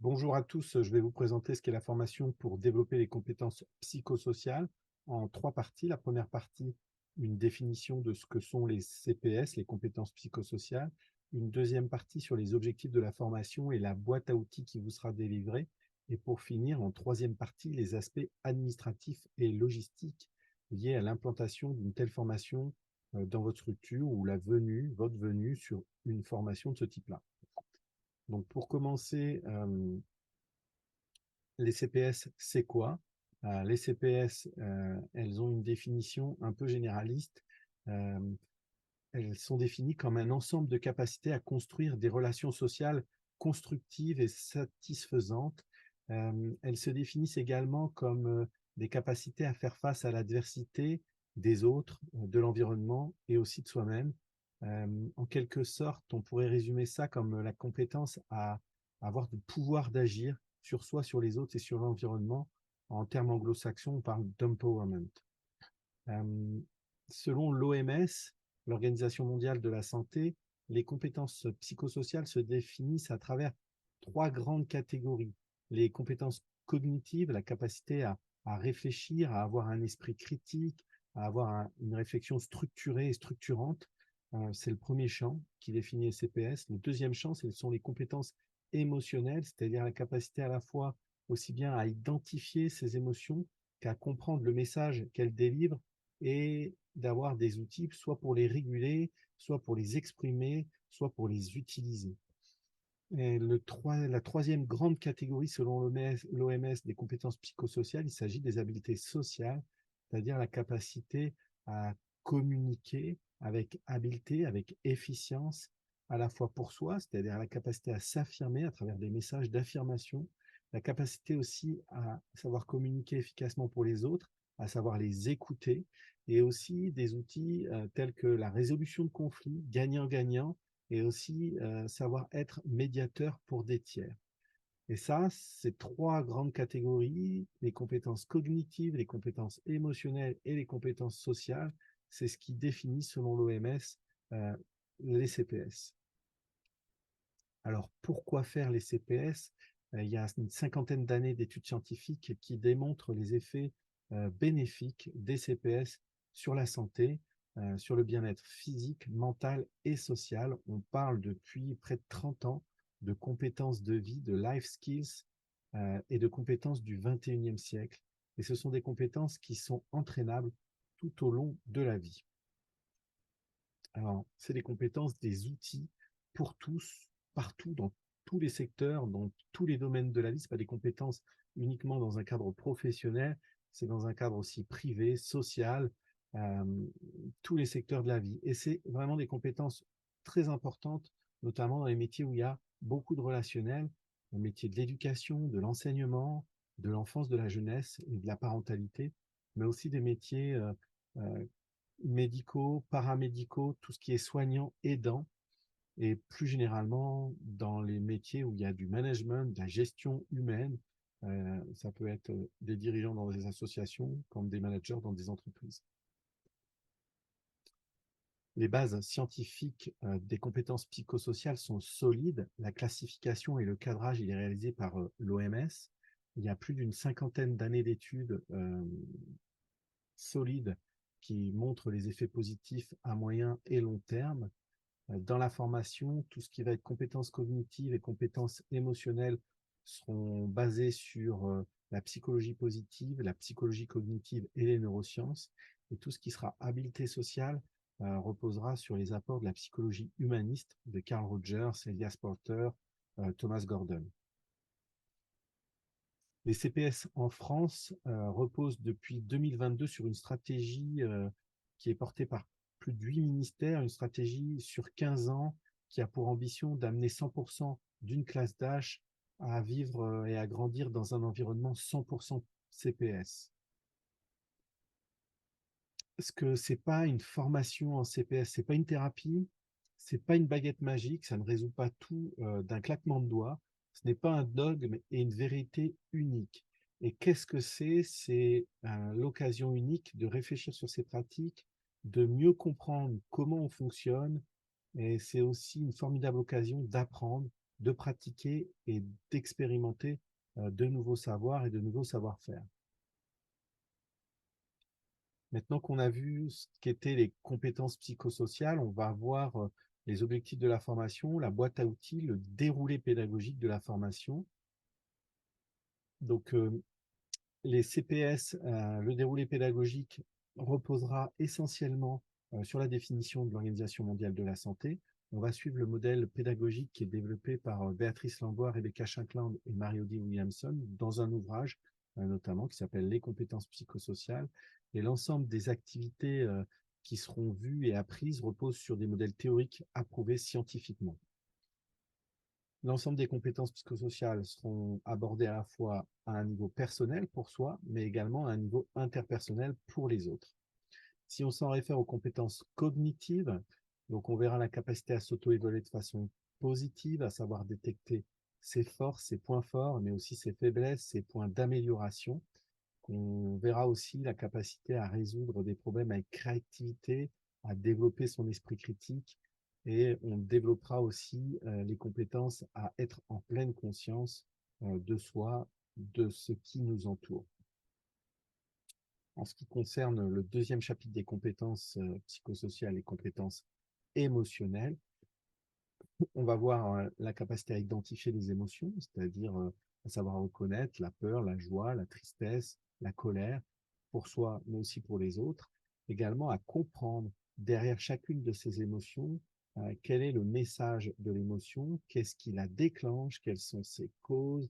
Bonjour à tous, je vais vous présenter ce qu'est la formation pour développer les compétences psychosociales en trois parties. La première partie, une définition de ce que sont les CPS, les compétences psychosociales. Une deuxième partie sur les objectifs de la formation et la boîte à outils qui vous sera délivrée. Et pour finir, en troisième partie, les aspects administratifs et logistiques liés à l'implantation d'une telle formation dans votre structure ou votre venue sur une formation de ce type-là. Donc pour commencer, les CPS, c'est quoi? Les CPS, elles ont une définition un peu généraliste. Euh, Elles sont définies comme un ensemble de capacités à construire des relations sociales constructives et satisfaisantes. Elles se définissent également comme des capacités à faire face à l'adversité des autres, de l'environnement et aussi de soi-même. En quelque sorte, on pourrait résumer ça comme la compétence à avoir le pouvoir d'agir sur soi, sur les autres et sur l'environnement. En termes anglo-saxons, on parle d'empowerment. Euh, Selon l'OMS, l'Organisation mondiale de la santé, les compétences psychosociales se définissent à travers trois grandes catégories. Les compétences cognitives, la capacité à réfléchir, à avoir un esprit critique, à avoir une réflexion structurée et structurante. C'est le premier champ qui définit les CPS. Le deuxième champ, ce sont les compétences émotionnelles, c'est-à-dire la capacité à la fois aussi bien à identifier ses émotions qu'à comprendre le message qu'elles délivrent et d'avoir des outils soit pour les réguler, soit pour les exprimer, soit pour les utiliser. Et la troisième grande catégorie selon l'OMS des compétences psychosociales, il s'agit des habiletés sociales, c'est-à-dire la capacité à communiquer avec habileté, avec efficience, à la fois pour soi, c'est-à-dire la capacité à s'affirmer à travers des messages d'affirmation, la capacité aussi à savoir communiquer efficacement pour les autres, à savoir les écouter, et aussi des outils tels que la résolution de conflits, gagnant-gagnant, et aussi savoir être médiateur pour des tiers. Et ça, ces trois grandes catégories, les compétences cognitives, les compétences émotionnelles et les compétences sociales, c'est ce qui définit, selon l'OMS, euh, les CPS. Alors, pourquoi faire les CPS? Il y a une cinquantaine d'années d'études scientifiques qui démontrent les effets bénéfiques des CPS sur la santé, sur le bien-être physique, mental et social. On parle depuis près de 30 ans de compétences de vie, de life skills et de compétences du 21e siècle. Et ce sont des compétences qui sont entraînables tout au long de la vie. Alors, c'est des compétences, des outils pour tous, partout, dans tous les secteurs, dans tous les domaines de la vie. Ce pas des compétences uniquement dans un cadre professionnel, c'est dans un cadre aussi privé, social, euh, tous les secteurs de la vie. Et c'est vraiment des compétences très importantes, notamment dans les métiers où il y a beaucoup de relationnel, le métier de l'éducation, de l'enseignement, de l'enfance, de la jeunesse et de la parentalité, mais aussi des métiers euh, médicaux, paramédicaux, tout ce qui est soignant, aidant, et plus généralement dans les métiers où il y a du management, de la gestion humaine. Ça peut être des dirigeants dans des associations comme des managers dans des entreprises. Les bases scientifiques des compétences psychosociales sont solides. La classification et le cadrage, il est réalisé par l'OMS. Il y a plus d'une cinquantaine d'années d'études solides qui montrent les effets positifs à moyen et long terme. Dans la formation, tout ce qui va être compétences cognitives et compétences émotionnelles seront basées sur la psychologie positive, la psychologie cognitive et les neurosciences. Et tout ce qui sera habileté sociale reposera sur les apports de la psychologie humaniste de Carl Rogers, Elias Porter, Thomas Gordon. Les CPS en France reposent depuis 2022 sur une stratégie qui est portée par plus de 8 ministères, une stratégie sur 15 ans qui a pour ambition d'amener 100% d'une classe d'âge à vivre et à grandir dans un environnement 100% CPS. Parce que c'est pas une formation en CPS, c'est pas une thérapie, c'est pas une baguette magique, ça ne résout pas tout d'un claquement de doigts. Ce n'est pas un dogme et une vérité unique. Et qu'est-ce que c'est? C'est l'occasion unique de réfléchir sur ces pratiques, de mieux comprendre comment on fonctionne, et c'est aussi une formidable occasion d'apprendre de pratiquer et d'expérimenter de nouveaux savoirs et de nouveaux savoir-faire. Maintenant qu'on a vu ce qu'étaient les compétences psychosociales, on va voir les objectifs de la formation, la boîte à outils, le déroulé pédagogique de la formation. Donc, les CPS, le déroulé pédagogique reposera essentiellement sur la définition de l'Organisation mondiale de la santé. On va suivre le modèle pédagogique qui est développé par Béatrice Lambois, Rebecca Shankland et Marie-Odile Williamson dans un ouvrage notamment qui s'appelle Les compétences psychosociales. Et l'ensemble des activités qui seront vues et apprises reposent sur des modèles théoriques approuvés scientifiquement. L'ensemble des compétences psychosociales seront abordées à la fois à un niveau personnel pour soi, mais également à un niveau interpersonnel pour les autres. Si on s'en réfère aux compétences cognitives, donc on verra la capacité à s'auto-évaluer de façon positive, à savoir détecter ses forces, ses points forts, mais aussi ses faiblesses, ses points d'amélioration. On verra aussi la capacité à résoudre des problèmes avec créativité, à développer son esprit critique, et on développera aussi les compétences à être en pleine conscience de soi, de ce qui nous entoure. En ce qui concerne le deuxième chapitre des compétences psychosociales et compétences émotionnelles, on va voir la capacité à identifier les émotions, c'est-à-dire à savoir reconnaître la peur, la joie, la tristesse, la colère, pour soi, mais aussi pour les autres. Également à comprendre derrière chacune de ces émotions quel est le message de l'émotion, qu'est-ce qui la déclenche, quelles sont ses causes,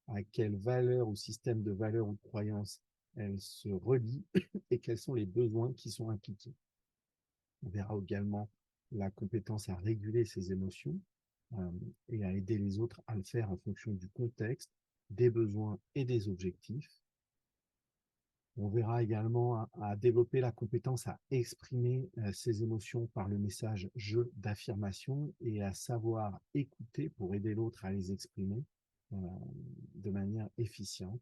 à quelle valeur ou système de valeurs ou de croyances elle se relie et quels sont les besoins qui sont impliqués. On verra également la compétence à réguler ses émotions et à aider les autres à le faire en fonction du contexte, des besoins et des objectifs. On verra également à développer la compétence à exprimer ses émotions par le message je d'affirmation et à savoir écouter pour aider l'autre à les exprimer de manière efficiente.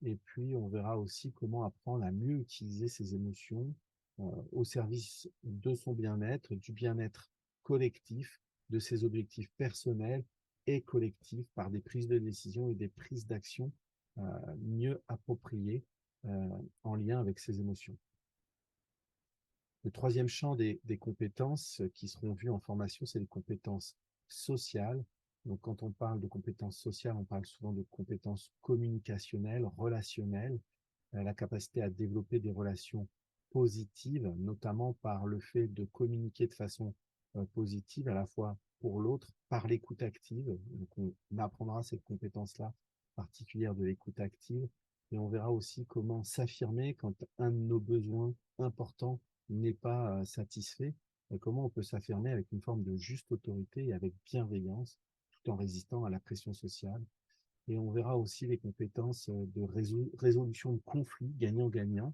Et puis, on verra aussi comment apprendre à mieux utiliser ses émotions au service de son bien-être, du bien-être collectif, de ses objectifs personnels et collectifs par des prises de décision et des prises d'action mieux appropriées en lien avec ses émotions. Le troisième champ des compétences qui seront vues en formation, c'est les compétences sociales. Donc, quand on parle de compétences sociales, on parle souvent de compétences communicationnelles, relationnelles, la capacité à développer des relations positives, notamment par le fait de communiquer de façon positive, à la fois pour l'autre, par l'écoute active. Donc, on apprendra cette compétence-là particulière de l'écoute active. Et on verra aussi comment s'affirmer quand un de nos besoins importants n'est pas satisfait, et comment on peut s'affirmer avec une forme de juste autorité et avec bienveillance, tout en résistant à la pression sociale. Et on verra aussi les compétences de résolution de conflits gagnant-gagnant,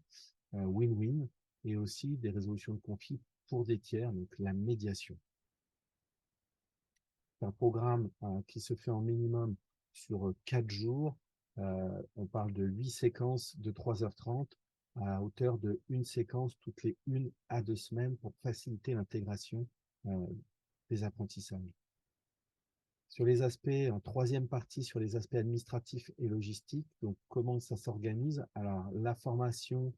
win-win, et aussi des résolutions de conflits pour des tiers, donc la médiation. C'est un programme qui se fait en minimum sur 4 jours. On parle de 8 séquences de 3h30 à hauteur de une séquence toutes les 1 à 2 semaines pour faciliter l'intégration des apprentissages. Sur les aspects, en troisième partie, sur les aspects administratifs et logistiques, donc comment ça s'organise. Alors, la formation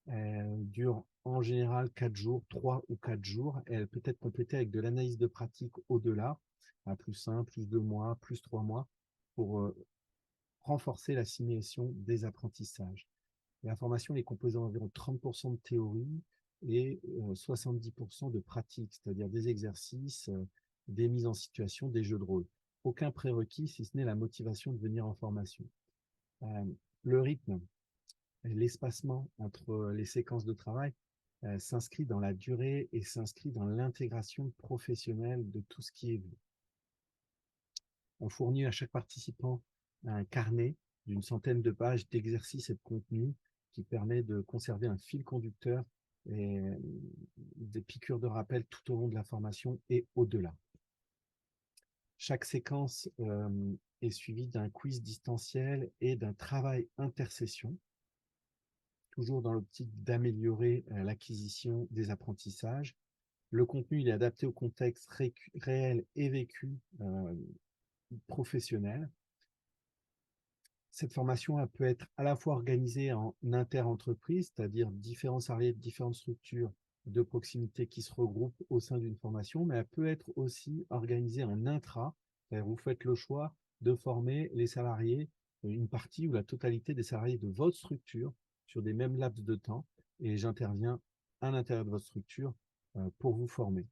dure en général 4 jours, 3 ou 4 jours. Et elle peut être complétée avec de l'analyse de pratique au-delà, à plus 1, plus 2 mois, plus 3 mois, pour renforcer l'assimilation des apprentissages. La formation est composée d'environ 30% de théorie et 70% de pratique, c'est-à-dire des exercices, des mises en situation, des jeux de rôle. Aucun prérequis, si ce n'est la motivation de venir en formation. Le rythme, l'espacement entre les séquences de travail s'inscrit dans la durée et s'inscrit dans l'intégration professionnelle de tout ce qui est vu. On fournit à chaque participant un carnet d'une centaine de pages d'exercices et de contenus qui permet de conserver un fil conducteur et des piqûres de rappel tout au long de la formation et au-delà. Chaque séquence est suivie d'un quiz distanciel et d'un travail intersession, toujours dans l'optique d'améliorer l'acquisition des apprentissages. Le contenu il est adapté au contexte réel et vécu professionnelle. Cette formation, elle peut être à la fois organisée en inter-entreprise, c'est-à-dire différents salariés de différentes structures de proximité qui se regroupent au sein d'une formation, mais elle peut être aussi organisée en intra, c'est-à-dire vous faites le choix de former les salariés, une partie ou la totalité des salariés de votre structure sur des mêmes laps de temps, et j'interviens à l'intérieur de votre structure pour vous former.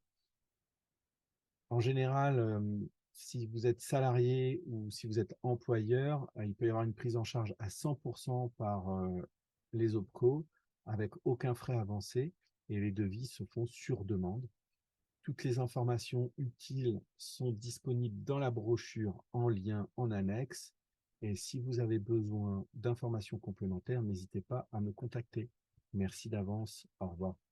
En général, si vous êtes salarié ou si vous êtes employeur, il peut y avoir une prise en charge à 100% par les OPCO avec aucun frais avancé et les devis se font sur demande. Toutes les informations utiles sont disponibles dans la brochure en lien en annexe. Et si vous avez besoin d'informations complémentaires, n'hésitez pas à me contacter. Merci d'avance. Au revoir.